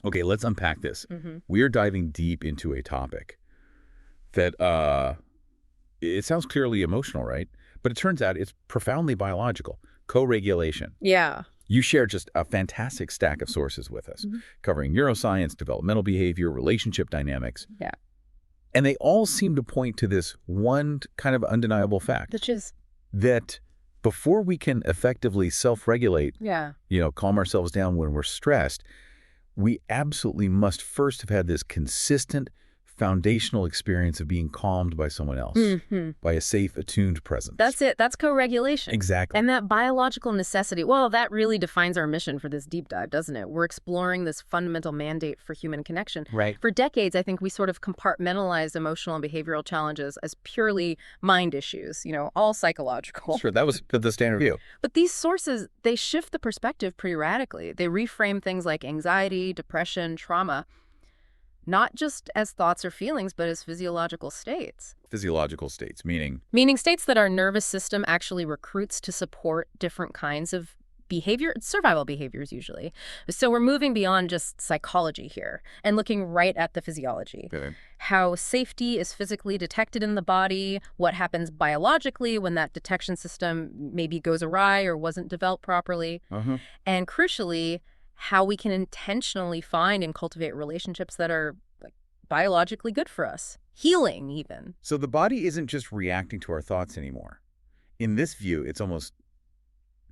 Okay, let's unpack this. Mm-hmm. We are diving deep into a topic that, it sounds clearly emotional, right? But it turns out it's profoundly biological. Co-regulation. Yeah. You share just a fantastic stack of sources with us, Mm-hmm. covering neuroscience, developmental behavior, relationship dynamics. Yeah. And they all seem to point to this one kind of undeniable fact. Which is, That before we can effectively self-regulate, yeah. calm ourselves down when we're stressed, we absolutely must first have had this consistent, foundational experience of being calmed by someone else, Mm-hmm. by a safe, attuned presence. That's it. That's co-regulation. Exactly. And that biological necessity, well, that really defines our mission for this deep dive, doesn't it? We're exploring this fundamental mandate for human connection. Right. For decades, I think we sort of compartmentalized emotional and behavioral challenges as purely mind issues, all psychological. Sure, that was the standard view. But these sources, they shift the perspective pretty radically. They reframe things like anxiety, depression, trauma, not just as thoughts or feelings, but as physiological states. Physiological states, meaning Meaning states that our nervous system actually recruits to support different kinds of behavior, survival behaviors usually. So we're moving beyond just psychology here and looking right at the physiology. Okay. How safety is physically detected in the body, what happens biologically when that detection system maybe goes awry or wasn't developed properly, and crucially, how we can intentionally find and cultivate relationships that are biologically good for us. Healing, even. So the body isn't just reacting to our thoughts anymore. In this view, it's almost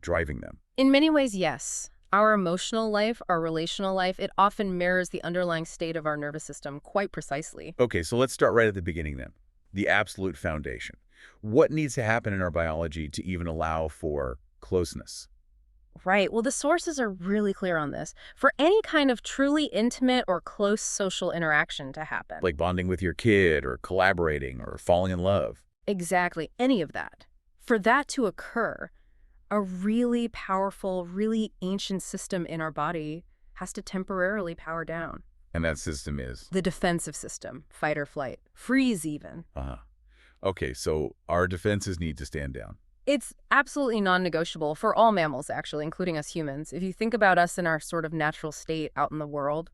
driving them. In many ways, yes. Our emotional life, our relational life, it often mirrors the underlying state of our nervous system quite precisely. Okay, so let's start right at the beginning then. The absolute foundation. What needs to happen in our biology to even allow for closeness? Right. Well, the sources are really clear on this. For any kind of truly intimate or close social interaction to happen. Like bonding with your kid or collaborating or falling in love. Exactly. Any of that. For that to occur, a really powerful, really ancient system in our body has to temporarily power down. And that system is? The defensive system, fight or flight, freeze even. Okay, so our defenses need to stand down. It's absolutely non-negotiable for all mammals, actually, including us humans. If you think about us in our sort of natural state out in the world,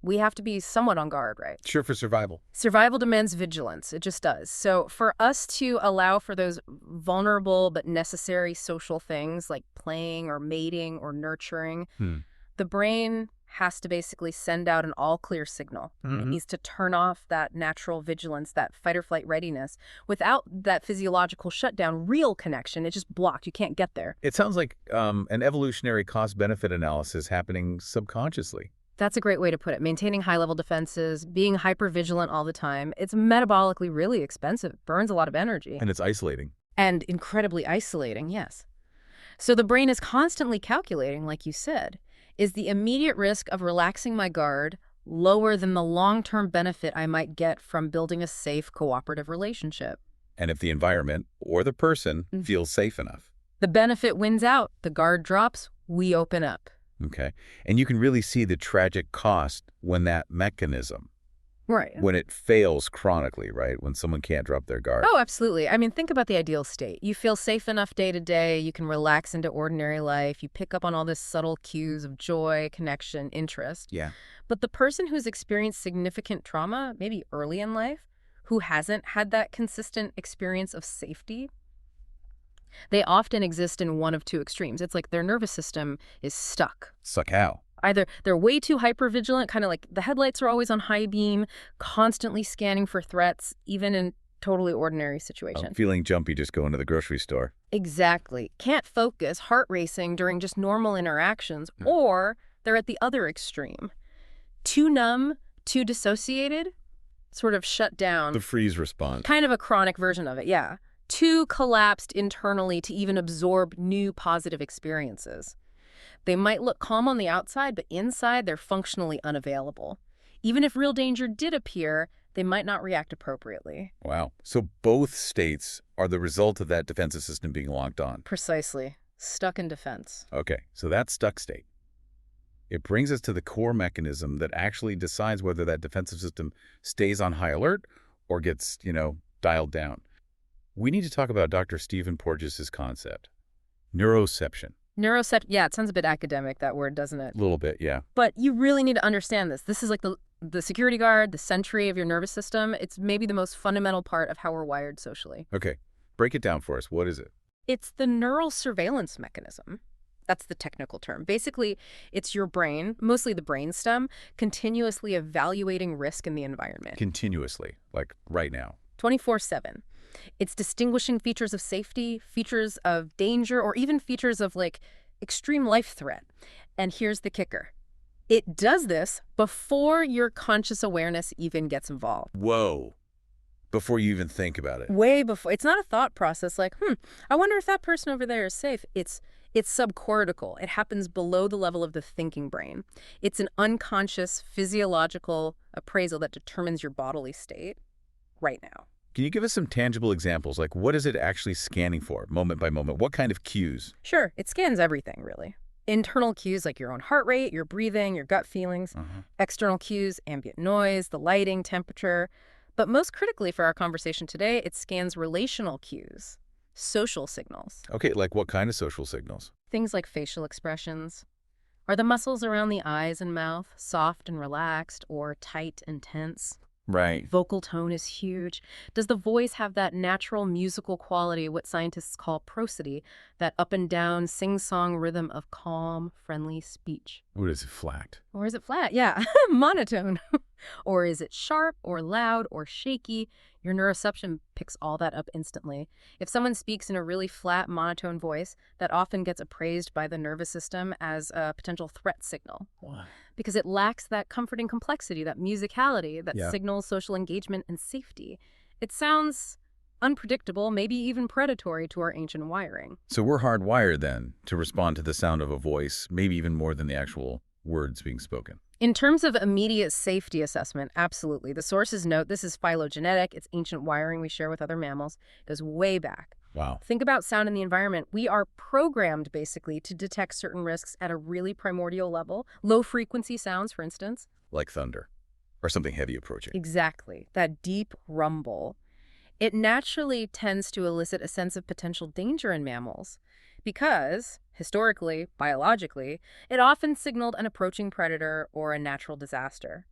we have to be somewhat on guard, right? Sure, for survival. Survival demands vigilance. It just does. So for us to allow for those vulnerable but necessary social things like playing or mating or nurturing, the brain has to basically send out an all-clear signal. It needs to turn off that natural vigilance, that fight-or-flight readiness. Without that physiological shutdown, real connection, it's just blocked. You can't get there. It sounds like an evolutionary cost-benefit analysis happening subconsciously. That's a great way to put it. Maintaining high-level defenses, being hyper-vigilant all the time, it's metabolically really expensive. It burns a lot of energy. And it's isolating. And incredibly isolating, yes. So the brain is constantly calculating, like you said. Is the immediate risk of relaxing my guard lower than the long-term benefit I might get from building a safe, cooperative relationship? And if the environment or the person feels safe enough. The benefit wins out. The guard drops. We open up. Okay. And you can really see the tragic cost when that mechanism, right, when it fails chronically, right? When someone can't drop their guard. Oh, absolutely. I mean, think about the ideal state. You feel safe enough day to day. You can relax into ordinary life. You pick up on all this subtle cues of joy, connection, interest. Yeah. But the person who's experienced significant trauma, maybe early in life, who hasn't had that consistent experience of safety, they often exist in one of two extremes. It's like their nervous system is stuck. Stuck how? Either they're way too hypervigilant, kind of like the headlights are always on high beam, constantly scanning for threats, even in totally ordinary situations. Feeling jumpy just going to the grocery store. Exactly. Can't focus, heart racing during just normal interactions, or they're at the other extreme. Too numb, too dissociated, sort of shut down. The freeze response. Kind of a chronic version of it, yeah. Too collapsed internally to even absorb new positive experiences. They might look calm on the outside, but inside they're functionally unavailable. Even if real danger did appear, they might not react appropriately. Wow. So both states are the result of that defensive system being locked on. Precisely. Stuck in defense. Okay, so that stuck state. It brings us to the core mechanism that actually decides whether that defensive system stays on high alert or gets, dialed down. We need to talk about Dr. Stephen Porges' concept, neuroception. Neuroception, yeah, it sounds a bit academic, that word, doesn't it? A little bit, yeah. But you really need to understand this. This is like the security guard, the sentry of your nervous system. It's maybe the most fundamental part of how we're wired socially. Okay, break it down for us. What is it? It's the neural surveillance mechanism. That's the technical term. Basically, it's your brain, mostly the brainstem, continuously evaluating risk in the environment. Continuously, like right now. 24/7. It's distinguishing features of safety, features of danger, or even features of like extreme life threat. And here's the kicker. It does this before your conscious awareness even gets involved. Whoa. Before you even think about it. Way before. It's not a thought process like, I wonder if that person over there is safe. It's subcortical. It happens below the level of the thinking brain. It's an unconscious physiological appraisal that determines your bodily state right now. Can you give us some tangible examples? Like, what is it actually scanning for, moment by moment? What kind of cues? Sure, it scans everything, really. Internal cues like your own heart rate, your breathing, your gut feelings. External cues, ambient noise, the lighting, temperature. But most critically for our conversation today, it scans relational cues, social signals. Okay, like what kind of social signals? Things like facial expressions. Are the muscles around the eyes and mouth soft and relaxed or tight and tense? Right. Vocal tone is huge. Does the voice have that natural musical quality, what scientists call prosody, that up and down sing-song rhythm of calm, friendly speech? What is it, flat? Or is it flat? Yeah, monotone. Or is it sharp or loud or shaky? Your neuroception picks all that up instantly. If someone speaks in a really flat, monotone voice, that often gets appraised by the nervous system as a potential threat signal. Why? Because it lacks that comforting complexity, that musicality that Yeah. signals social engagement and safety. It sounds unpredictable, maybe even predatory to our ancient wiring. So we're hardwired then to respond to the sound of a voice, maybe even more than the actual words being spoken. In terms of immediate safety assessment, absolutely. The sources note this is phylogenetic. It's ancient wiring we share with other mammals. It goes way back. Wow. Think about sound in the environment. We are programmed, basically, to detect certain risks at a really primordial level. Low-frequency sounds, for instance. Like thunder or something heavy approaching. Exactly. That deep rumble. It naturally tends to elicit a sense of potential danger in mammals because, historically, biologically, it often signaled an approaching predator or a natural disaster.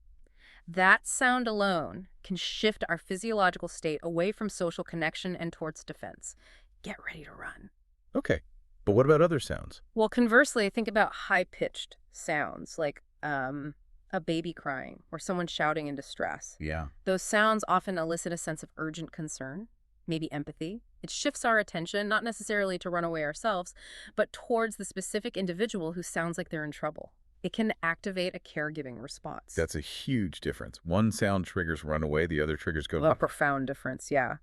That sound alone can shift our physiological state away from social connection and towards defense. Get ready to run. Okay. But what about other sounds? Well, conversely, think about high-pitched sounds like a baby crying or someone shouting in distress. Yeah. Those sounds often elicit a sense of urgent concern, maybe empathy. It shifts our attention, not necessarily to run away ourselves, but towards the specific individual who sounds like they're in trouble. It can activate a caregiving response. That's a huge difference. One sound triggers run away, the other triggers go A profound difference, yeah.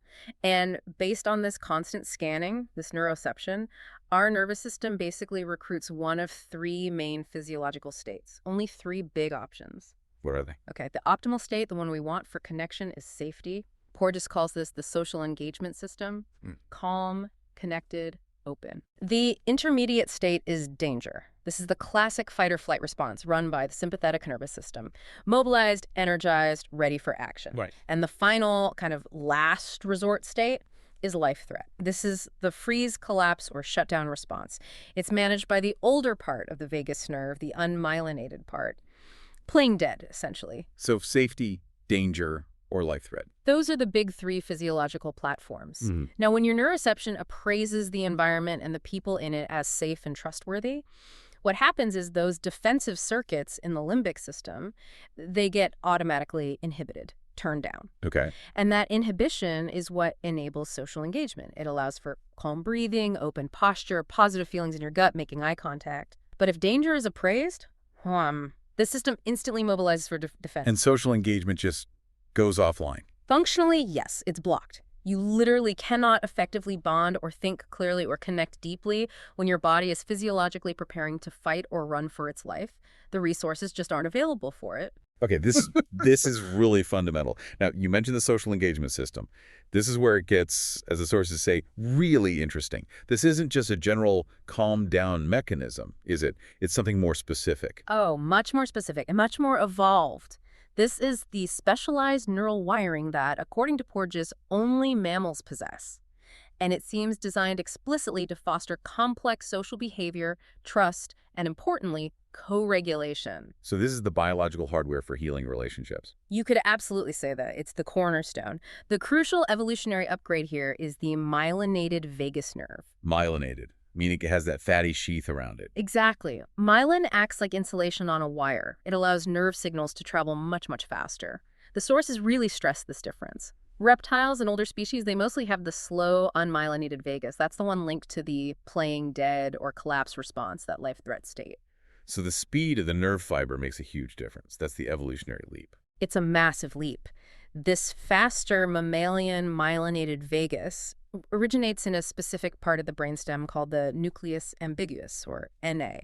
And based on this constant scanning, this neuroception, our nervous system basically recruits one of three main physiological states. Only three big options. What are they? Okay, the optimal state, the one we want for connection, is safety. Porges calls this the social engagement system. Calm, connected, open. The intermediate state is danger. This is the classic fight-or-flight response run by the sympathetic nervous system. Mobilized, energized, ready for action. Right. And the final kind of last resort state is life threat. This is the freeze, collapse, or shutdown response. It's managed by the older part of the vagus nerve, the unmyelinated part. Playing dead, essentially. So safety, danger, or life threat. Those are the big three physiological platforms. Now, when your neuroception appraises the environment and the people in it as safe and trustworthy, what happens is those defensive circuits in the limbic system, they get automatically inhibited, turned down. Okay. And that inhibition is what enables social engagement. It allows for calm breathing, open posture, positive feelings in your gut, making eye contact. But if danger is appraised, the system instantly mobilizes for defense. And social engagement just goes offline. Functionally, yes, it's blocked. You literally cannot effectively bond or think clearly or connect deeply when your body is physiologically preparing to fight or run for its life. The resources just aren't available for it. Okay, this is really fundamental. Now, you mentioned the social engagement system. This is where it gets, as the sources say, really interesting. This isn't just a general calm down mechanism, is it? It's something more specific. Oh, much more specific and much more evolved. This is the specialized neural wiring that, according to Porges, only mammals possess. and it seems designed explicitly to foster complex social behavior, trust, and importantly, co-regulation. So this is the biological hardware for healing relationships. You could absolutely say that. It's the cornerstone. The crucial evolutionary upgrade here is the myelinated vagus nerve. Myelinated, meaning it has that fatty sheath around it. Exactly. Myelin acts like insulation on a wire. It allows nerve signals to travel much, much faster. The sources really stress this difference. Reptiles and older species, they mostly have the slow, unmyelinated vagus. That's the one linked to the playing dead or collapse response, that life-threat state. So the speed of the nerve fiber makes a huge difference. That's the evolutionary leap. It's a massive leap. This faster mammalian myelinated vagus originates in a specific part of the brainstem called the nucleus ambiguus, or NA.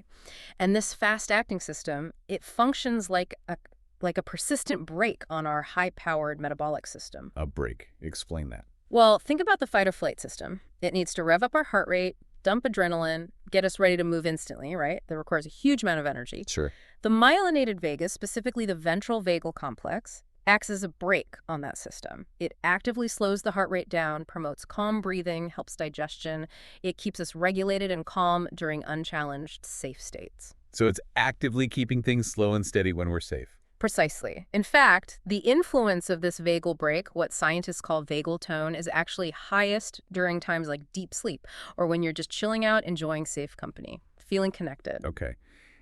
And this fast-acting system, it functions like a persistent brake on our high-powered metabolic system. A brake. Explain that. Well, think about the fight-or-flight system. It needs to rev up our heart rate, dump adrenaline, get us ready to move instantly, right? That requires a huge amount of energy. Sure. The myelinated vagus, specifically the ventral vagal complex, acts as a brake on that system. It actively slows the heart rate down, promotes calm breathing, helps digestion. It keeps us regulated and calm during unchallenged, safe states. So it's actively keeping things slow and steady when we're safe. Precisely. In fact, the influence of this vagal brake, what scientists call vagal tone, is actually highest during times like deep sleep or when you're just chilling out, enjoying safe company, feeling connected. Okay.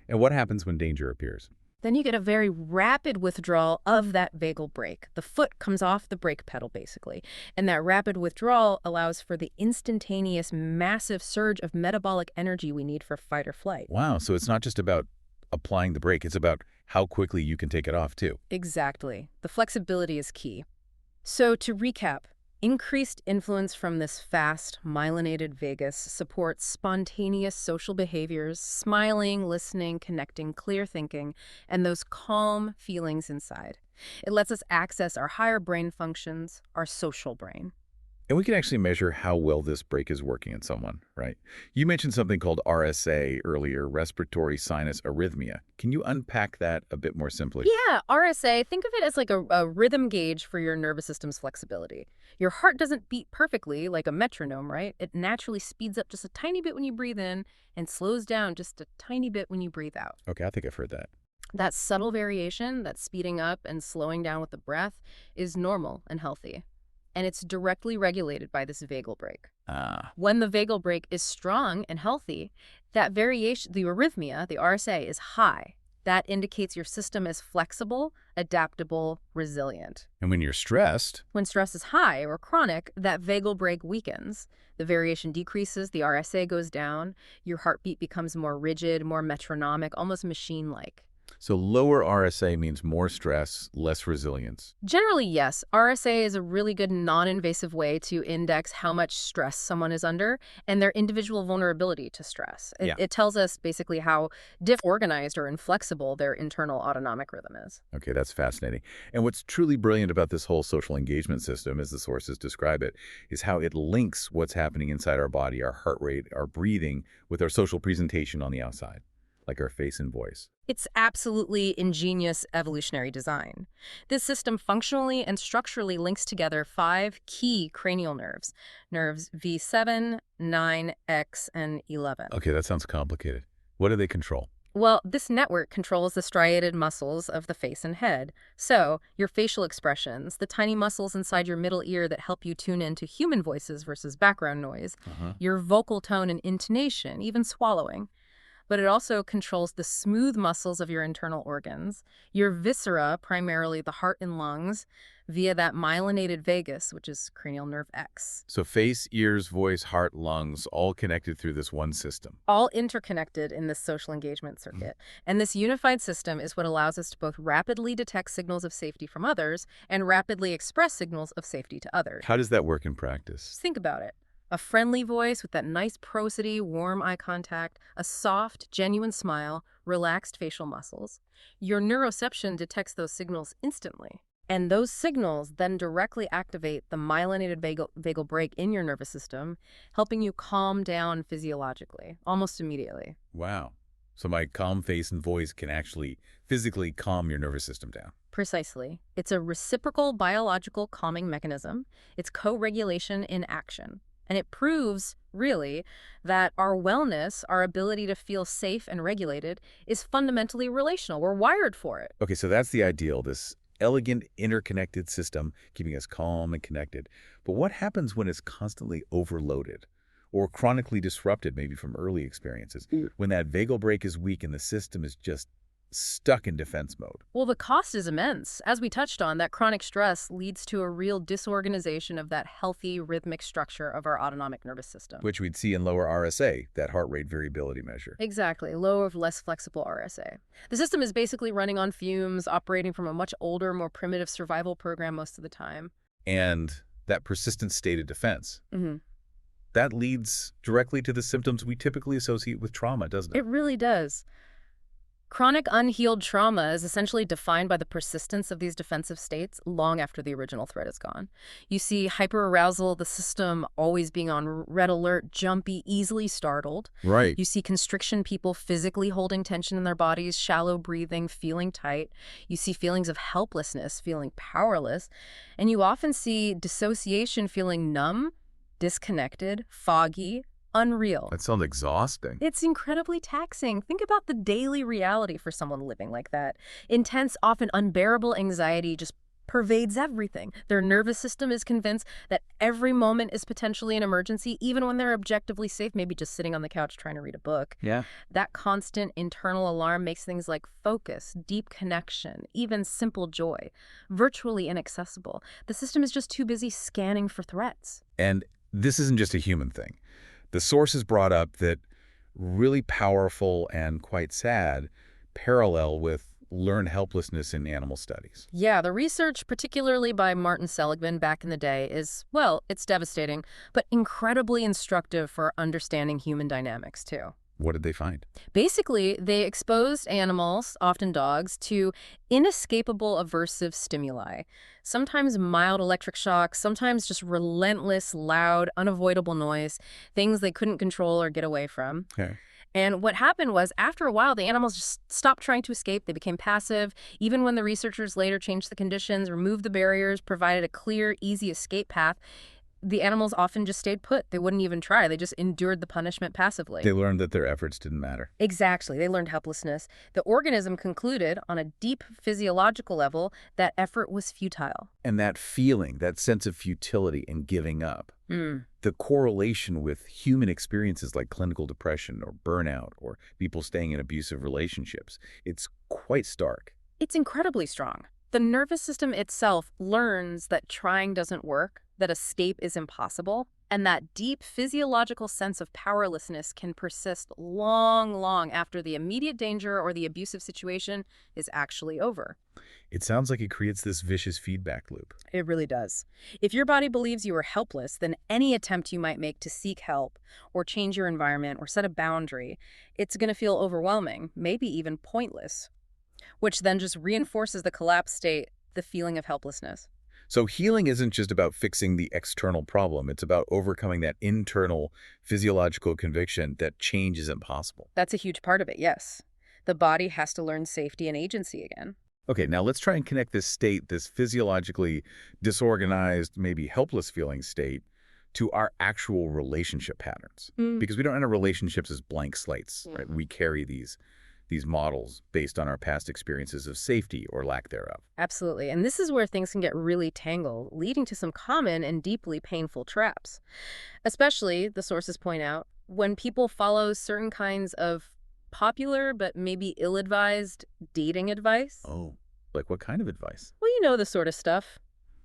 And what happens when danger appears? Then you get a very rapid withdrawal of that vagal brake. The foot comes off the brake pedal, basically. And that rapid withdrawal allows for the instantaneous, massive surge of metabolic energy we need for fight or flight. Wow. So it's not just about applying the brake. It's about how quickly you can take it off, too. Exactly. The flexibility is key. So to recap, increased influence from this fast, myelinated vagus supports spontaneous social behaviors, smiling, listening, connecting, clear thinking, and those calm feelings inside. It lets us access our higher brain functions, our social brain. And we can actually measure how well this brake is working in someone, right? You mentioned something called RSA earlier, respiratory sinus arrhythmia. Can you unpack that a bit more simply? Yeah, RSA, think of it as like a rhythm gauge for your nervous system's flexibility. Your heart doesn't beat perfectly like a metronome, right? It naturally speeds up just a tiny bit when you breathe in and slows down just a tiny bit when you breathe out. Okay, I think I've heard that. That subtle variation, that speeding up and slowing down with the breath, is normal and healthy. And it's directly regulated by this vagal brake. When the vagal brake is strong and healthy, that variation, the arrhythmia, the RSA, is high. That indicates your system is flexible, adaptable, resilient. And when you're stressed... When stress is high or chronic, that vagal brake weakens. The variation decreases, the RSA goes down, your heartbeat becomes more rigid, more metronomic, almost machine-like. So lower RSA means more stress, less resilience. Generally, yes. RSA is a really good non-invasive way to index how much stress someone is under and their individual vulnerability to stress. It tells us basically how disorganized or inflexible their internal autonomic rhythm is. Okay, that's fascinating. And what's truly brilliant about this whole social engagement system, as the sources describe it, is how it links what's happening inside our body, our heart rate, our breathing, with our social presentation on the outside, like our face and voice. It's absolutely ingenious evolutionary design. This system functionally and structurally links together 5 key cranial nerves V7, 9, X, and 11. Okay, that sounds complicated. What do they control? Well, this network controls the striated muscles of the face and head. So, your facial expressions, the tiny muscles inside your middle ear that help you tune into human voices versus background noise, your vocal tone and intonation, even swallowing. But it also controls the smooth muscles of your internal organs, your viscera, primarily the heart and lungs, via that myelinated vagus, which is cranial nerve X. So face, ears, voice, heart, lungs, all connected through this one system. All interconnected in this social engagement circuit. And this unified system is what allows us to both rapidly detect signals of safety from others and rapidly express signals of safety to others. How does that work in practice? Just think about it. A friendly voice with that nice prosody, warm eye contact, a soft, genuine smile, relaxed facial muscles. Your neuroception detects those signals instantly. And those signals then directly activate the myelinated vagal brake in your nervous system, helping you calm down physiologically, almost immediately. Wow. So my calm face and voice can actually physically calm your nervous system down. Precisely. It's a reciprocal biological calming mechanism. It's co-regulation in action. And it proves, really, that our wellness, our ability to feel safe and regulated, is fundamentally relational. We're wired for it. Okay, so that's the ideal, this elegant, interconnected system keeping us calm and connected. But what happens when it's constantly overloaded or chronically disrupted, maybe from early experiences, when that vagal brake is weak and the system is just stuck in defense mode? Well, the cost is immense. As we touched on, that chronic stress leads to a real disorganization of that healthy, rhythmic structure of our autonomic nervous system. Which we'd see in lower RSA, that heart rate variability measure. Exactly, lower, less flexible RSA. The system is basically running on fumes, operating from a much older, more primitive survival program most of the time. And that persistent state of defense. Mm-hmm. That leads directly to the symptoms we typically associate with trauma, doesn't it? It really does. Chronic unhealed trauma is essentially defined by the persistence of these defensive states long after the original threat is gone. You see hyperarousal, the system always being on red alert, jumpy, easily startled. Right. You see constriction, people physically holding tension in their bodies, shallow breathing, feeling tight. You see feelings of helplessness, feeling powerless. And you often see dissociation, feeling numb, disconnected, foggy, unreal. That sounds exhausting. It's incredibly taxing. Think about the daily reality for someone living like that. Intense, often unbearable anxiety just pervades everything. Their nervous system is convinced that every moment is potentially an emergency, even when they're objectively safe, maybe just sitting on the couch trying to read a book. Yeah. That constant internal alarm makes things like focus, deep connection, even simple joy, virtually inaccessible. The system is just too busy scanning for threats. And this isn't just a human thing. The sources brought up that really powerful and quite sad parallel with learned helplessness in animal studies. Yeah, the research, particularly by Martin Seligman back in the day, is, well, it's devastating, but incredibly instructive for understanding human dynamics, too. What did they find? Basically, they exposed animals, often dogs, to inescapable aversive stimuli. Sometimes mild electric shocks, sometimes just relentless, loud, unavoidable noise, things they couldn't control or get away from. Okay. And what happened was, after a while, the animals just stopped trying to escape. They became passive. Even when the researchers later changed the conditions, removed the barriers, provided a clear, easy escape path, the animals often just stayed put. They wouldn't even try. They just endured the punishment passively. They learned that their efforts didn't matter. Exactly. They learned helplessness. The organism concluded, on a deep physiological level, that effort was futile. And that feeling, that sense of futility and giving up, the correlation with human experiences like clinical depression or burnout or people staying in abusive relationships, it's quite stark. It's incredibly strong. The nervous system itself learns that trying doesn't work, that escape is impossible, and that deep physiological sense of powerlessness can persist long, long after the immediate danger or the abusive situation is actually over. It sounds like it creates this vicious feedback loop. It really does. If your body believes you are helpless, then any attempt you might make to seek help or change your environment or set a boundary, it's going to feel overwhelming, maybe even pointless, which then just reinforces the collapsed state, the feeling of helplessness. So healing isn't just about fixing the external problem. It's about overcoming that internal physiological conviction that change isn't possible. That's a huge part of it, yes. The body has to learn safety and agency again. Okay, now let's try and connect this state, this physiologically disorganized, maybe helpless feeling state, to our actual relationship patterns. Because we don't enter relationships as blank slates, right? We carry these models based on our past experiences of safety or lack thereof. Absolutely. And this is where things can get really tangled, leading to some common and deeply painful traps. Especially, the sources point out, when people follow certain kinds of popular but maybe ill-advised dating advice. Oh, like what kind of advice? Well, you know the sort of stuff.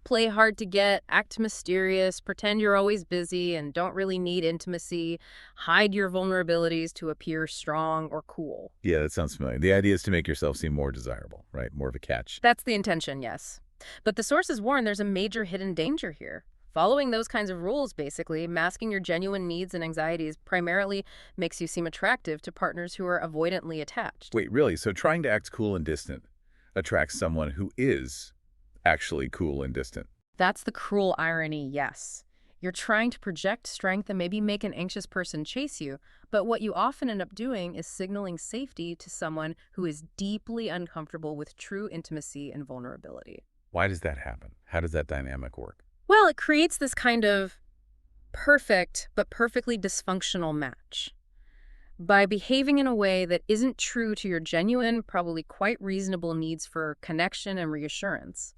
Play hard to get, act mysterious, pretend you're always busy and don't really need intimacy, hide your vulnerabilities to appear strong or cool. Yeah, that sounds familiar. The idea is to make yourself seem more desirable, right? More of a catch. That's the intention, yes. But the sources warn there's a major hidden danger here. Following those kinds of rules, basically, masking your genuine needs and anxieties primarily makes you seem attractive to partners who are avoidantly attached. Wait, really? So trying to act cool and distant attracts someone who is actually cool and distant? That's the cruel irony, yes. You're trying to project strength and maybe make an anxious person chase you, but what you often end up doing is signaling safety to someone who is deeply uncomfortable with true intimacy and vulnerability. Why does that happen? How does that dynamic work? Well, it creates this kind of perfect but perfectly dysfunctional match. By behaving in a way that isn't true to your genuine, probably quite reasonable needs for connection and reassurance,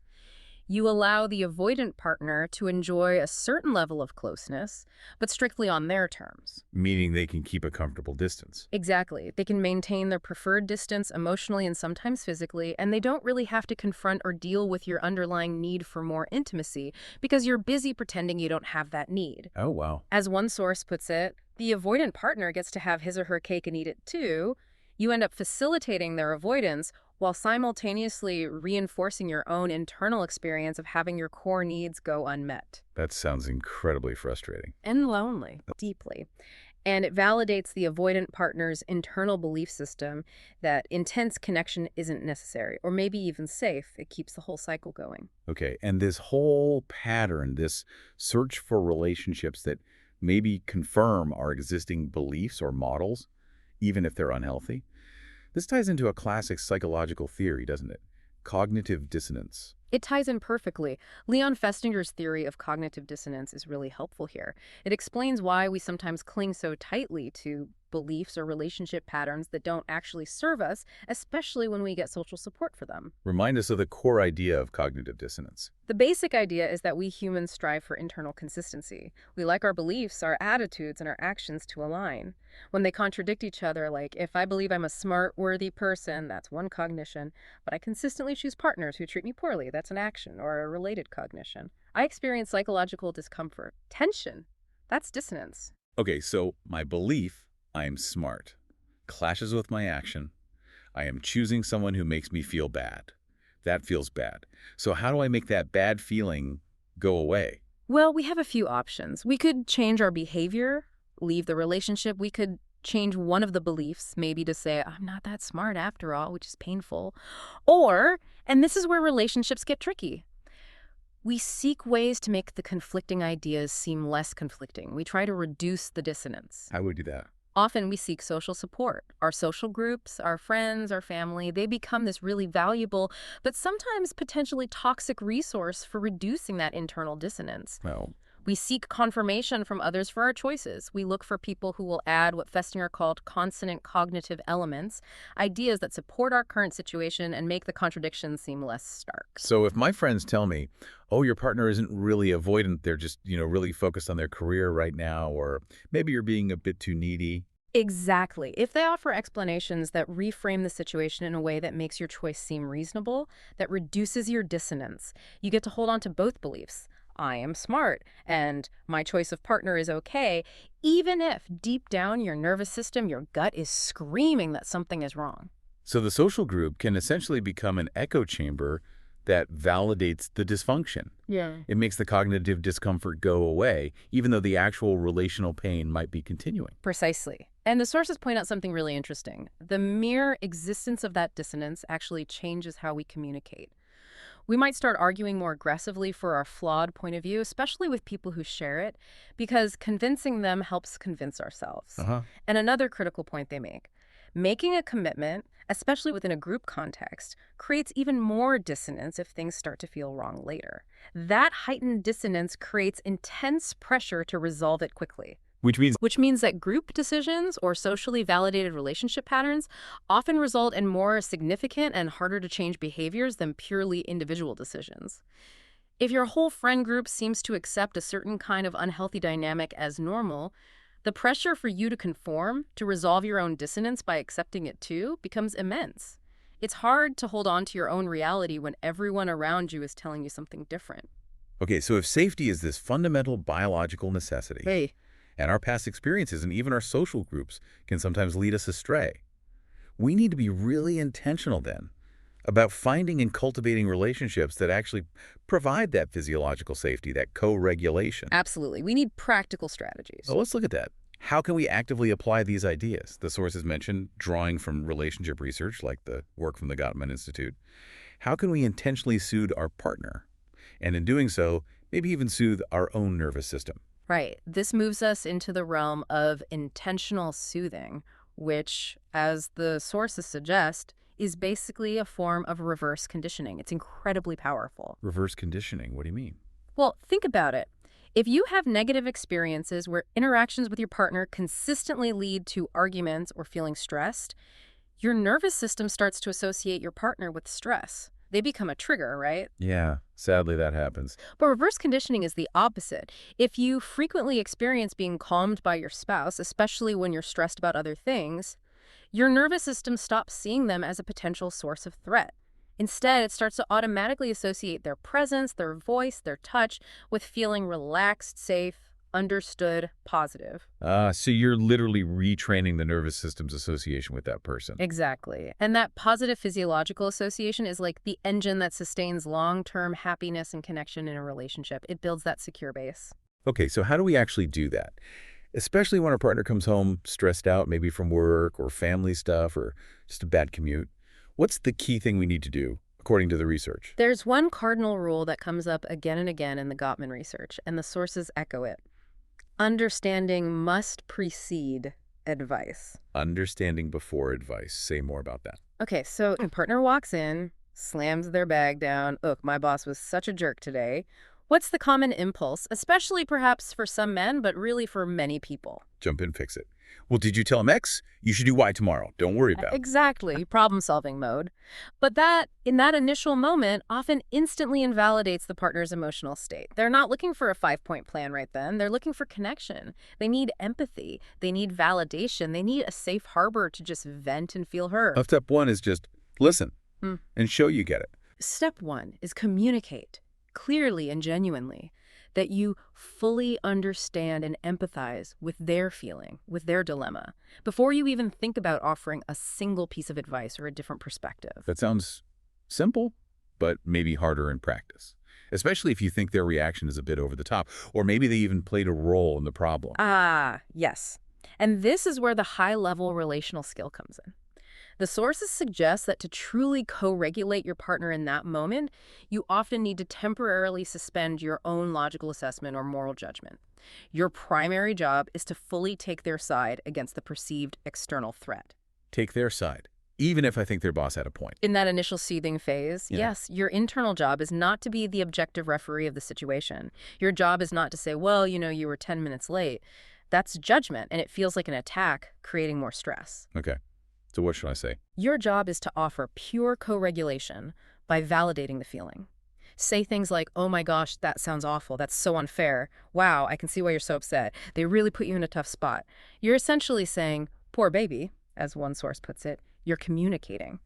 you allow the avoidant partner to enjoy a certain level of closeness, but strictly on their terms. Meaning they can keep a comfortable distance. Exactly. They can maintain their preferred distance emotionally and sometimes physically, and they don't really have to confront or deal with your underlying need for more intimacy because you're busy pretending you don't have that need. Oh, wow. As one source puts it, the avoidant partner gets to have his or her cake and eat it too. You end up facilitating their avoidance while simultaneously reinforcing your own internal experience of having your core needs go unmet. That sounds incredibly frustrating. And lonely, deeply. And it validates the avoidant partner's internal belief system that intense connection isn't necessary, or maybe even safe. It keeps the whole cycle going. Okay, and this whole pattern, this search for relationships that maybe confirm our existing beliefs or models, even if they're unhealthy, this ties into a classic psychological theory, doesn't it? Cognitive dissonance. It ties in perfectly. Leon Festinger's theory of cognitive dissonance is really helpful here. It explains why we sometimes cling so tightly to beliefs or relationship patterns that don't actually serve us, especially when we get social support for them. Remind us of the core idea of cognitive dissonance. The basic idea is that we humans strive for internal consistency. We like our beliefs, our attitudes, and our actions to align. When they contradict each other, like if I believe I'm a smart, worthy person, that's one cognition, but I consistently choose partners who treat me poorly, that's an action or a related cognition. I experience psychological discomfort, tension. That's dissonance. Okay, so my belief, I'm smart, clashes with my action. I am choosing someone who makes me feel bad. That feels bad. So how do I make that bad feeling go away? Well, we have a few options. We could change our behavior, leave the relationship. We could change one of the beliefs, maybe to say, I'm not that smart after all, which is painful. Or, and this is where relationships get tricky, we seek ways to make the conflicting ideas seem less conflicting. We try to reduce the dissonance. How would we do that? Often we seek social support. Our social groups, our friends, our family, they become this really valuable, but sometimes potentially toxic resource for reducing that internal dissonance. Well, We seek confirmation from others for our choices. We look for people who will add what Festinger called consonant cognitive elements, ideas that support our current situation and make the contradictions seem less stark. so if my friends tell me, oh, your partner isn't really avoidant, they're just, really focused on their career right now, or maybe you're being a bit too needy. Exactly. If they offer explanations that reframe the situation in a way that makes your choice seem reasonable, that reduces your dissonance, you get to hold on to both beliefs. I am smart, and my choice of partner is okay, even if deep down your nervous system, your gut is screaming that something is wrong. So the social group can essentially become an echo chamber that validates the dysfunction. Yeah. It makes the cognitive discomfort go away, even though the actual relational pain might be continuing. Precisely. And the sources point out something really interesting. The mere existence of that dissonance actually changes how we communicate. We might start arguing more aggressively for our flawed point of view, especially with people who share it, because convincing them helps convince ourselves. And another critical point they make, making a commitment, especially within a group context, creates even more dissonance if things start to feel wrong later. That heightened dissonance creates intense pressure to resolve it quickly. Which means that group decisions or socially validated relationship patterns often result in more significant and harder to change behaviors than purely individual decisions. If your whole friend group seems to accept a certain kind of unhealthy dynamic as normal, the pressure for you to conform, to resolve your own dissonance by accepting it too, becomes immense. It's hard to hold on to your own reality when everyone around you is telling you something different. Okay, so if safety is this fundamental biological necessity, and our past experiences and even our social groups can sometimes lead us astray, we need to be really intentional then about finding and cultivating relationships that actually provide that physiological safety, that co-regulation. Absolutely. We need practical strategies. So let's look at that. How can we actively apply these ideas? The sources mentioned drawing from relationship research, like the work from the Gottman Institute. How can we intentionally soothe our partner? And in doing so, maybe even soothe our own nervous system. Right. This moves us into the realm of intentional soothing, which, as the sources suggest, is basically a form of reverse conditioning. It's incredibly powerful. Reverse conditioning, what do you mean? Well, think about it. If you have negative experiences where interactions with your partner consistently lead to arguments or feeling stressed, your nervous system starts to associate your partner with stress. They become a trigger, right? Yeah, sadly that happens. But reverse conditioning is the opposite. If you frequently experience being calmed by your spouse, especially when you're stressed about other things, your nervous system stops seeing them as a potential source of threat. Instead, it starts to automatically associate their presence, their voice, their touch with feeling relaxed, safe, understood, positive. So you're literally retraining the nervous system's association with that person. Exactly. And that positive physiological association is like the engine that sustains long-term happiness and connection in a relationship. It builds that secure base. Okay, so how do we actually do that? Especially when our partner comes home stressed out, maybe from work or family stuff or just a bad commute. What's the key thing we need to do, according to the research? There's one cardinal rule that comes up again and again in the Gottman research, and the sources echo it. Understanding must precede advice. Understanding before advice. Say more about that. Okay, so a partner walks in, slams their bag down. Look, my boss was such a jerk today. What's the common impulse, especially perhaps for some men, but really for many people? Jump in, fix it. Well, did you tell him X? You should do Y tomorrow. Don't worry about it. Exactly, problem-solving mode. But in that initial moment, often instantly invalidates the partner's emotional state. They're not looking for a 5-point plan right then. They're looking for connection. They need empathy. They need validation. They need a safe harbor to just vent and feel heard. Step one is just listen and show you get it. Step one is communicate clearly and genuinely that you fully understand and empathize with their feeling, with their dilemma, before you even think about offering a single piece of advice or a different perspective. That sounds simple, but maybe harder in practice, especially if you think their reaction is a bit over the top, or maybe they even played a role in the problem. Yes. And this is where the high-level relational skill comes in. The sources suggest that to truly co-regulate your partner in that moment, you often need to temporarily suspend your own logical assessment or moral judgment. Your primary job is to fully take their side against the perceived external threat. Take their side, even if I think their boss had a point. In that initial soothing phase, yes, your internal job is not to be the objective referee of the situation. Your job is not to say, well, you were 10 minutes late. That's judgment, and it feels like an attack, creating more stress. Okay. So what should I say? Your job is to offer pure co-regulation by validating the feeling. Say things like, oh my gosh, that sounds awful. That's so unfair. Wow, I can see why you're so upset. They really put you in a tough spot. You're essentially saying, poor baby, as one source puts it. You're communicating.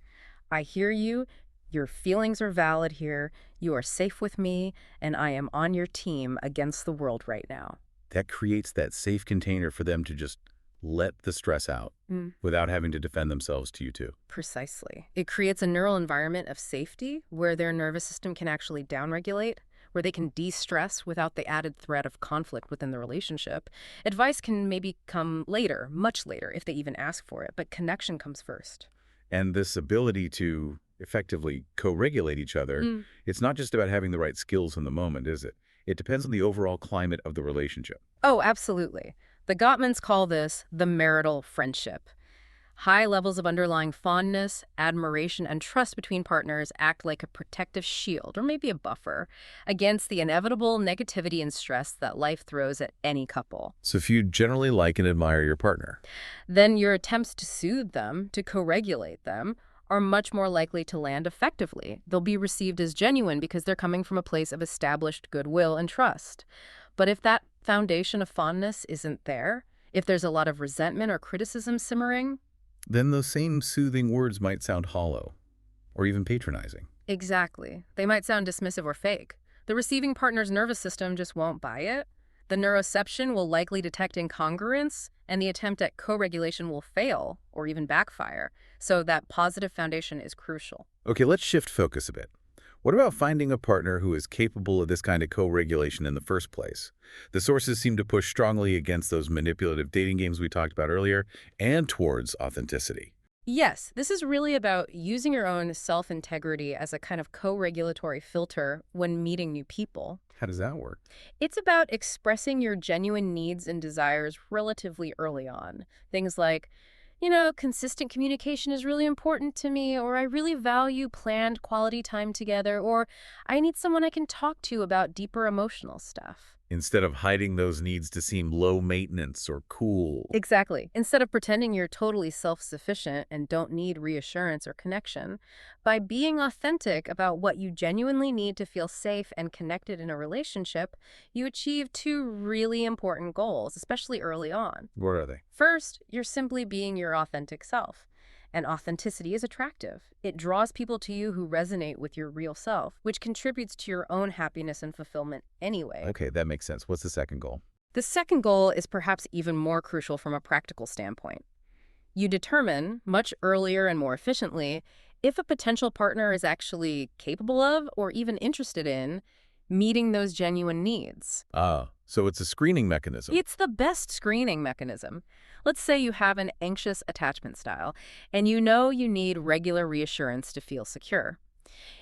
I hear you. Your feelings are valid here. You are safe with me, and I am on your team against the world right now. That creates that safe container for them to just let the stress out without having to defend themselves to you too. Precisely. It creates a neural environment of safety where their nervous system can actually downregulate, where they can de-stress without the added threat of conflict within the relationship. Advice can maybe come later, much later, if they even ask for it, but connection comes first. And this ability to effectively co-regulate each other, it's not just about having the right skills in the moment, is it? It depends on the overall climate of the relationship. Oh, absolutely. The Gottmans call this the marital friendship. High levels of underlying fondness, admiration, and trust between partners act like a protective shield, or maybe a buffer, against the inevitable negativity and stress that life throws at any couple. So if you generally like and admire your partner, then your attempts to soothe them, to co-regulate them, are much more likely to land effectively. They'll be received as genuine because they're coming from a place of established goodwill and trust. But if that foundation of fondness isn't there, if there's a lot of resentment or criticism simmering, then those same soothing words might sound hollow or even patronizing. Exactly. They might sound dismissive or fake. The receiving partner's nervous system just won't buy it. The neuroception will likely detect incongruence, and the attempt at co-regulation will fail or even backfire. So that positive foundation is crucial. Okay, let's shift focus a bit. What about finding a partner who is capable of this kind of co-regulation in the first place? The sources seem to push strongly against those manipulative dating games we talked about earlier and towards authenticity. Yes, this is really about using your own self-integrity as a kind of co-regulatory filter when meeting new people. How does that work? It's about expressing your genuine needs and desires relatively early on. Things like, consistent communication is really important to me, or I really value planned quality time together, or I need someone I can talk to about deeper emotional stuff. Instead of hiding those needs to seem low maintenance or cool. Exactly. Instead of pretending you're totally self-sufficient and don't need reassurance or connection, by being authentic about what you genuinely need to feel safe and connected in a relationship, you achieve two really important goals, especially early on. What are they? First, you're simply being your authentic self. And authenticity is attractive. It draws people to you who resonate with your real self, which contributes to your own happiness and fulfillment anyway. Okay, that makes sense. What's the second goal? The second goal is perhaps even more crucial from a practical standpoint. You determine, much earlier and more efficiently, if a potential partner is actually capable of or even interested in meeting those genuine needs. Ah, so it's a screening mechanism. It's the best screening mechanism. Let's say you have an anxious attachment style, and you know you need regular reassurance to feel secure.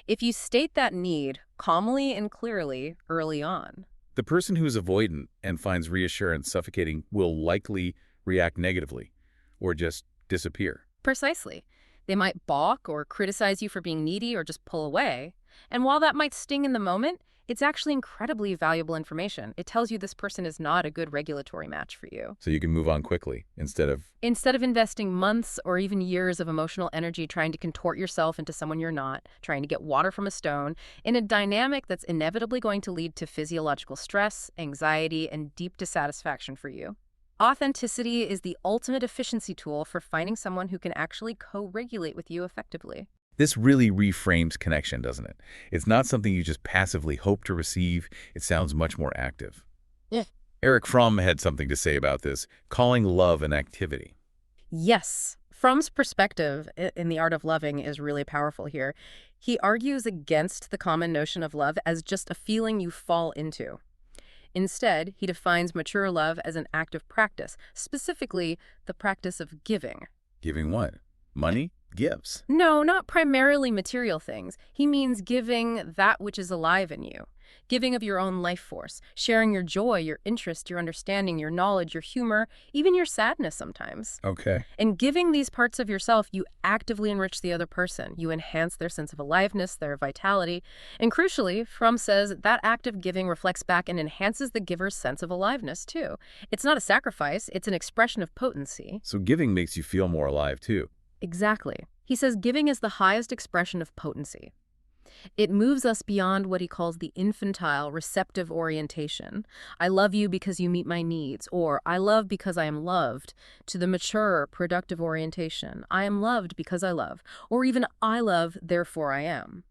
If you state that need calmly and clearly early on, The person who's avoidant and finds reassurance suffocating will likely react negatively or just disappear. precisely, they might balk or criticize you for being needy or just pull away. And while that might sting in the moment, it's actually incredibly valuable information. It tells you this person is not a good regulatory match for you. So you can move on quickly instead of... Instead of investing months or even years of emotional energy trying to contort yourself into someone you're not, trying to get water from a stone, in a dynamic that's inevitably going to lead to physiological stress, anxiety, and deep dissatisfaction for you. Authenticity is the ultimate efficiency tool for finding someone who can actually co-regulate with you effectively. This really reframes connection, doesn't it? It's not something you just passively hope to receive. It sounds much more active. Yeah. Eric Fromm had something to say about this, calling love an activity. Yes. Fromm's perspective in The Art of Loving is really powerful here. He argues against the common notion of love as just a feeling you fall into. Instead, he defines mature love as an active practice, specifically the practice of giving. Giving what? Money? Gifts. No, not primarily material things. He means giving that which is alive in you. Giving of your own life force, sharing your joy, your interest, your understanding, your knowledge, your humor, even your sadness sometimes. Okay. In giving these parts of yourself, you actively enrich the other person. You enhance their sense of aliveness, their vitality. And crucially, Fromm says that act of giving reflects back and enhances the giver's sense of aliveness, too. It's not a sacrifice, it's an expression of potency. So giving makes you feel more alive, too. Exactly. He says giving is the highest expression of potency. It moves us beyond what he calls the infantile receptive orientation. I love you because you meet my needs, or I love because I am loved, to the mature, productive orientation. I am loved because I love, or even I love, therefore I am.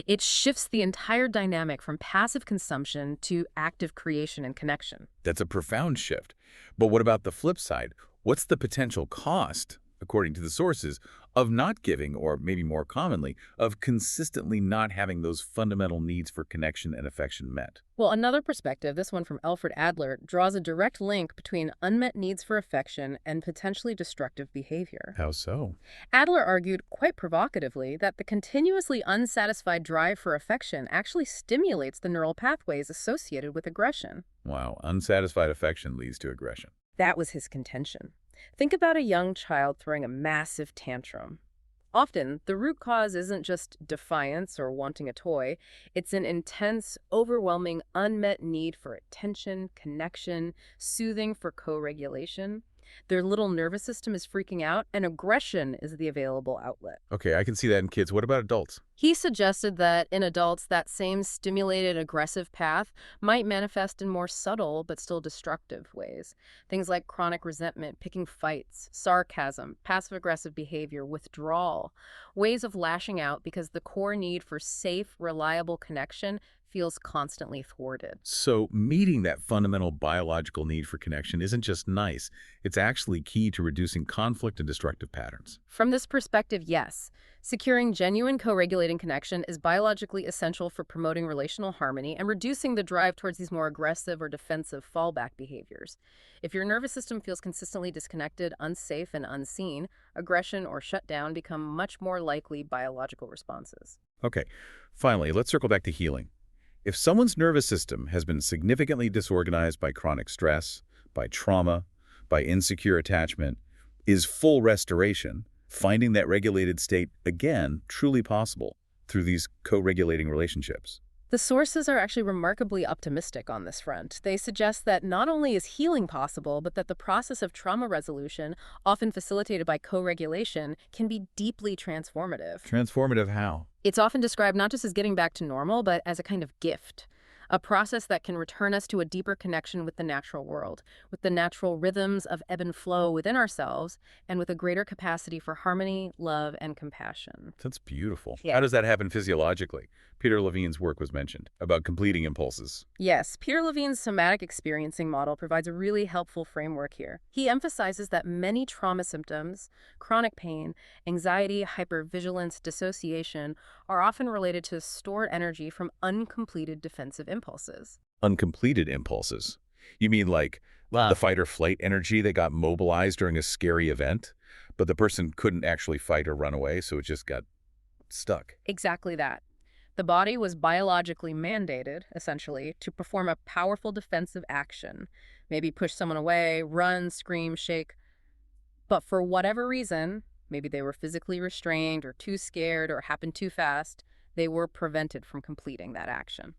It shifts the entire dynamic from passive consumption to active creation and connection. That's a profound shift. But what about the flip side? What's the potential cost, according to the sources, of not giving, or maybe more commonly, of consistently not having those fundamental needs for connection and affection met? Well, another perspective, this one from Alfred Adler, draws a direct link between unmet needs for affection and potentially destructive behavior. How so? Adler argued, quite provocatively, that the continuously unsatisfied drive for affection actually stimulates the neural pathways associated with aggression. Wow, unsatisfied affection leads to aggression. That was his contention. Think about a young child throwing a massive tantrum. Often, the root cause isn't just defiance or wanting a toy. It's an intense, overwhelming, unmet need for attention, connection, soothing for co-regulation. Their little nervous system is freaking out, and aggression is the available outlet. Okay, I can see that in kids. What about adults? He suggested that in adults, that same stimulated aggressive path might manifest in more subtle but still destructive ways. Things like chronic resentment, picking fights, sarcasm, passive-aggressive behavior, withdrawal, ways of lashing out because the core need for safe, reliable connection feels constantly thwarted. So meeting that fundamental biological need for connection isn't just nice. It's actually key to reducing conflict and destructive patterns. From this perspective, yes. Securing genuine co-regulating connection is biologically essential for promoting relational harmony and reducing the drive towards these more aggressive or defensive fallback behaviors. If your nervous system feels consistently disconnected, unsafe, and unseen, aggression or shutdown become much more likely biological responses. Okay, finally, let's circle back to healing. If someone's nervous system has been significantly disorganized by chronic stress, by trauma, by insecure attachment, is full restoration, finding that regulated state again truly possible through these co-regulating relationships? The sources are actually remarkably optimistic on this front. They suggest that not only is healing possible, but that the process of trauma resolution, often facilitated by co-regulation, can be deeply transformative. Transformative how? It's often described not just as getting back to normal, but as a kind of gift. A process that can return us to a deeper connection with the natural world, with the natural rhythms of ebb and flow within ourselves, and with a greater capacity for harmony, love, and compassion. That's beautiful. Yeah. How does that happen physiologically? Peter Levine's work was mentioned about completing impulses. Yes, Peter Levine's somatic experiencing model provides a really helpful framework here. He emphasizes that many trauma symptoms, chronic pain, anxiety, hypervigilance, dissociation, are often related to stored energy from uncompleted defensive impulses. Uncompleted impulses. You mean like the fight or flight energy that got mobilized during a scary event, but the person couldn't actually fight or run away, so it just got stuck? Exactly that. The body was biologically mandated, essentially, to perform a powerful defensive action. Maybe push someone away, run, scream, shake. But for whatever reason, maybe they were physically restrained or too scared or happened too fast, they were prevented from completing that action.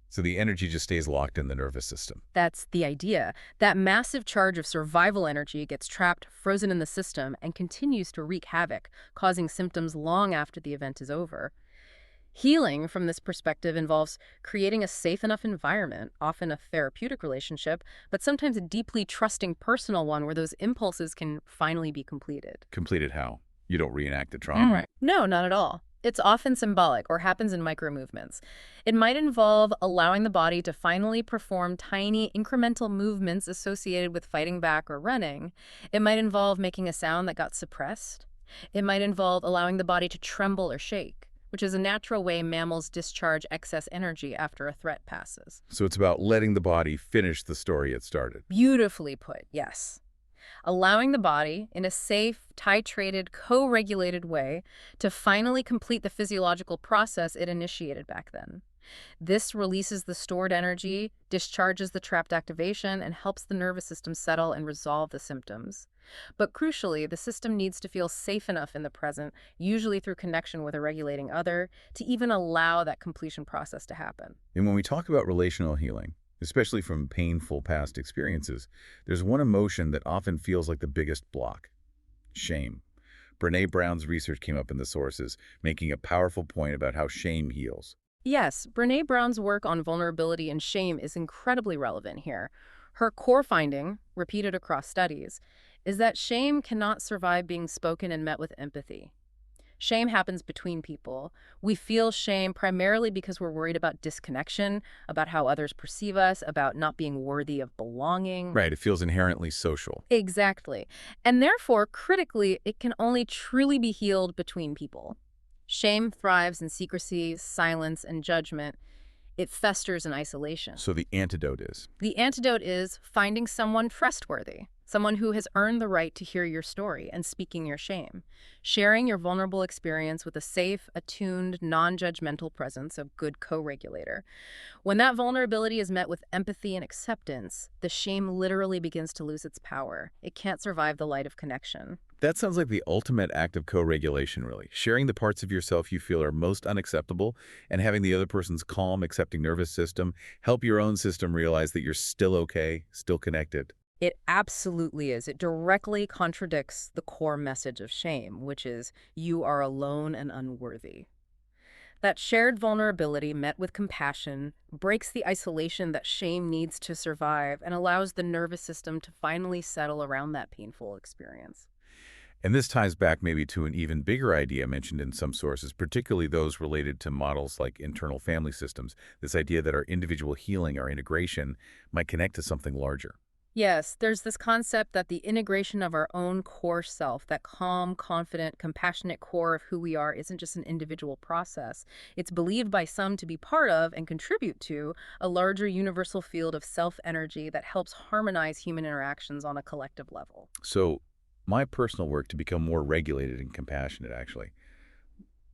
So the energy just stays locked in the nervous system. That's the idea. That massive charge of survival energy gets trapped, frozen in the system, and continues to wreak havoc, causing symptoms long after the event is over. Healing, from this perspective, involves creating a safe enough environment, often a therapeutic relationship, but sometimes a deeply trusting personal one where those impulses can finally be completed. Completed how? You don't reenact the trauma? Right. No, not at all. It's often symbolic or happens in micro-movements. It might involve allowing the body to finally perform tiny incremental movements associated with fighting back or running. It might involve making a sound that got suppressed. It might involve allowing the body to tremble or shake, which is a natural way mammals discharge excess energy after a threat passes. So it's about letting the body finish the story it started. Beautifully put, yes. Allowing the body, in a safe, titrated, co-regulated way, to finally complete the physiological process it initiated back then. This releases the stored energy, discharges the trapped activation, and helps the nervous system settle and resolve the symptoms. But crucially, the system needs to feel safe enough in the present, usually through connection with a regulating other, to even allow that completion process to happen. And when we talk about relational healing, especially from painful past experiences, there's one emotion that often feels like the biggest block: shame. Brené Brown's research came up in the sources, making a powerful point about how shame heals. Yes, Brené Brown's work on vulnerability and shame is incredibly relevant here. Her core finding, repeated across studies, is that shame cannot survive being spoken and met with empathy. Shame happens between people. We feel shame primarily because we're worried about disconnection, about how others perceive us, about not being worthy of belonging. Right, it feels inherently social. Exactly. And therefore, critically, it can only truly be healed between people. Shame thrives in secrecy, silence, and judgment. It festers in isolation. So the antidote is? The antidote is finding someone trustworthy, someone who has earned the right to hear your story and speaking your shame, sharing your vulnerable experience with a safe, attuned, non-judgmental presence, a good co-regulator. When that vulnerability is met with empathy and acceptance, the shame literally begins to lose its power. It can't survive the light of connection. That sounds like the ultimate act of co-regulation, really. Sharing the parts of yourself you feel are most unacceptable and having the other person's calm, accepting nervous system help your own system realize that you're still okay, still connected. It absolutely is. It directly contradicts the core message of shame, which is you are alone and unworthy. That shared vulnerability met with compassion breaks the isolation that shame needs to survive and allows the nervous system to finally settle around that painful experience. And this ties back maybe to an even bigger idea mentioned in some sources, particularly those related to models like internal family systems, this idea that our individual healing, our integration, might connect to something larger. Yes, there's this concept that the integration of our own core self, that calm, confident, compassionate core of who we are, isn't just an individual process. It's believed by some to be part of and contribute to a larger universal field of self-energy that helps harmonize human interactions on a collective level. So my personal work to become more regulated and compassionate actually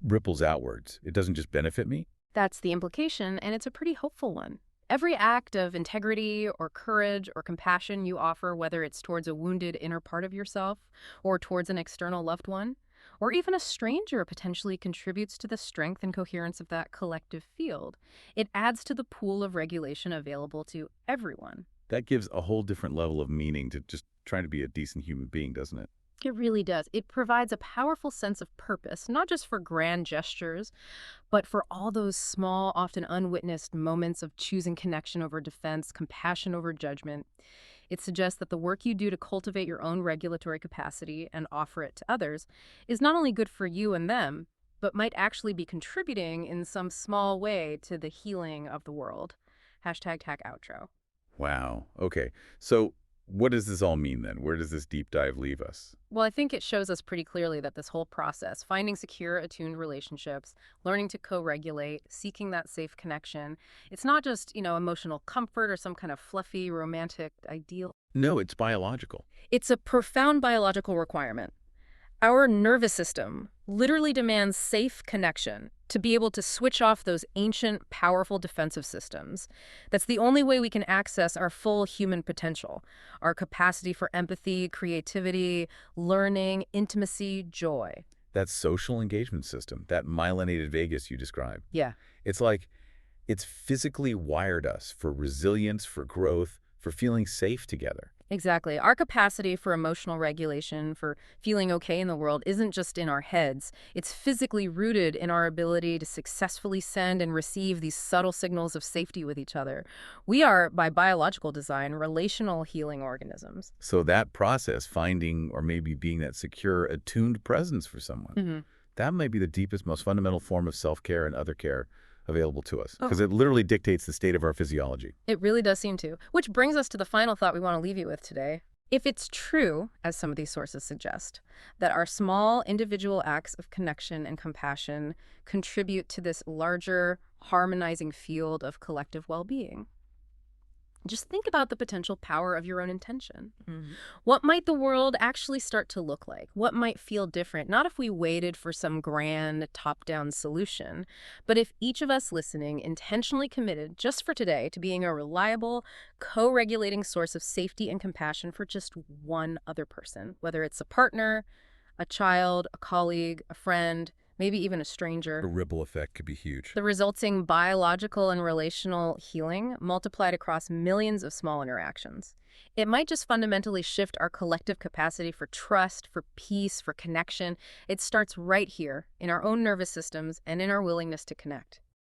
ripples outwards. It doesn't just benefit me. That's the implication, and it's a pretty hopeful one. Every act of integrity or courage or compassion you offer, whether it's towards a wounded inner part of yourself or towards an external loved one, or even a stranger potentially contributes to the strength and coherence of that collective field. It adds to the pool of regulation available to everyone. That gives a whole different level of meaning to just trying to be a decent human being, doesn't it? It really does. It provides a powerful sense of purpose, not just for grand gestures, but for all those small, often unwitnessed moments of choosing connection over defense, compassion over judgment. It suggests that the work you do to cultivate your own regulatory capacity and offer it to others is not only good for you and them, but might actually be contributing in some small way to the healing of the world. Hashtag tag outro. Wow. Okay. So what does this all mean then? Where does this deep dive leave us? Well, I think it shows us pretty clearly that this whole process, finding secure, attuned relationships, learning to co-regulate, seeking that safe connection, it's not just, emotional comfort or some kind of fluffy, romantic ideal. No, it's biological. It's a profound biological requirement. Our nervous system literally demands safe connection to be able to switch off those ancient, powerful defensive systems. That's the only way we can access our full human potential, our capacity for empathy, creativity, learning, intimacy, joy. That social engagement system, that myelinated vagus you described. Yeah. It's like it's physically wired us for resilience, for growth, for feeling safe together. Exactly. Our capacity for emotional regulation, for feeling okay in the world, isn't just in our heads. It's physically rooted in our ability to successfully send and receive these subtle signals of safety with each other. We are, by biological design, relational healing organisms. So that process, finding or maybe being that secure, attuned presence for someone, that might be the deepest, most fundamental form of self-care and other care available to us, because it literally dictates the state of our physiology. It really does seem to. Which brings us to the final thought we want to leave you with today. If it's true, as some of these sources suggest, that our small individual acts of connection and compassion contribute to this larger, harmonizing field of collective well-being, just think about the potential power of your own intention. What might the world actually start to look like? What might feel different? Not if we waited for some grand top-down solution, but if each of us listening intentionally committed just for today to being a reliable, co-regulating source of safety and compassion for just one other person, whether it's a partner, a child, a colleague, a friend, maybe even a stranger. The ripple effect could be huge. The resulting biological and relational healing multiplied across millions of small interactions. It might just fundamentally shift our collective capacity for trust, for peace, for connection. It starts right here in our own nervous systems and in our willingness to connect.